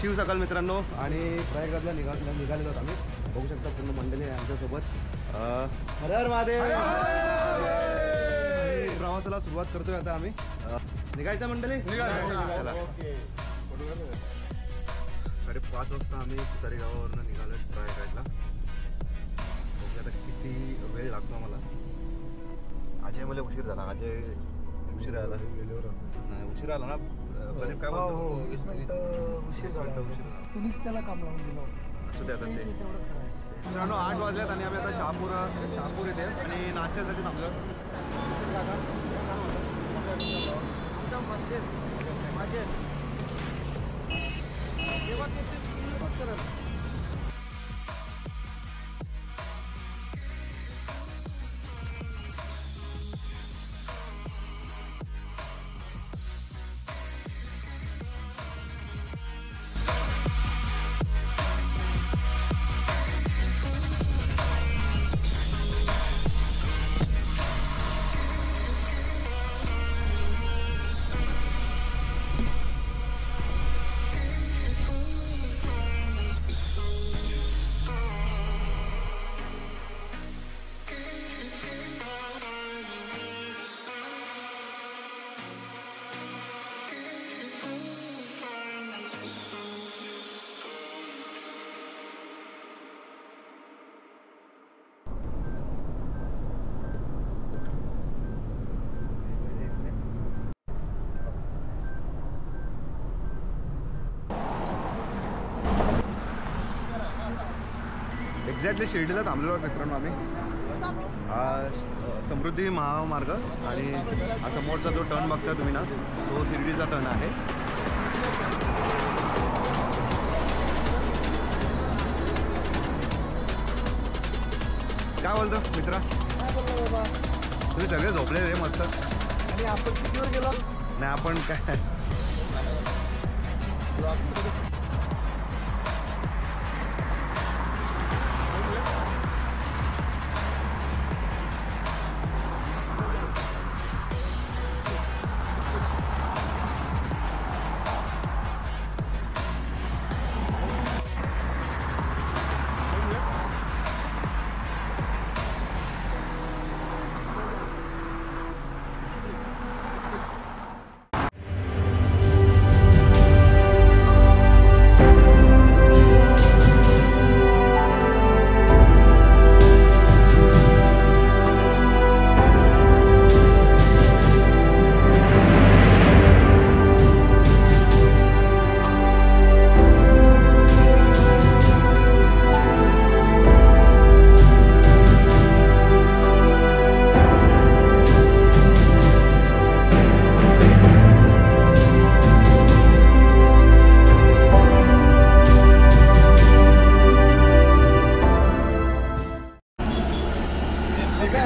शिव सकाळ मित्रांनो आणि प्रयागराजला निघालेलो आहोत आम्ही. बघू शकता पूर्ण मंडळी आहे आमच्यासोबत. हर हर महादेव. प्रवासाला सुरुवात करतोय आता आम्ही. निघायचं मंडळी. 5:30 वाजता आम्ही तुतारी गावावरून निघालो प्रयागराजला. बघूया आता किती वेळ लागतो आम्हाला. अजय मला उशीर झाला. अजय उशीर आला. नाही उशीर आला ना. प्रदीप काय बोलतो? 20 मिनिट उशीर झाला. तुम्हीच त्याला काम लावून दिलं. असू दे आता ते. मित्रांनो 8 वाजल्यात आणि आम्ही आता शहापूर येते आणि नाश्त्यासाठी थांबलो. एक्झॅक्टली शिर्डीला थांबलेलो आहोत मित्रांनो आम्ही. समृद्धी महामार्ग आणि हा समोरचा जो टर्न बघता तुम्ही ना तो शिर्डीचा टर्न आहे. काय बोलतो मित्रा? तुम्ही सगळे झोपले रे मस्त. आणि आपण कितीवर गेलो? नाही आपण काय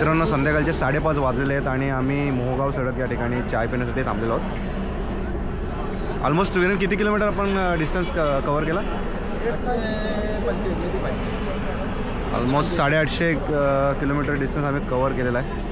मित्रांनो संध्याकाळचे 5:30 वाजलेले आहेत आणि आम्ही मोहगाव सडक या ठिकाणी चाय पिण्यासाठी थांबलेलो आहोत. ऑलमोस्ट किती किलोमीटर आपण डिस्टन्स कव्हर केला? ऑलमोस्ट 850 किलोमीटर डिस्टन्स आम्ही कव्हर केलेला आहे.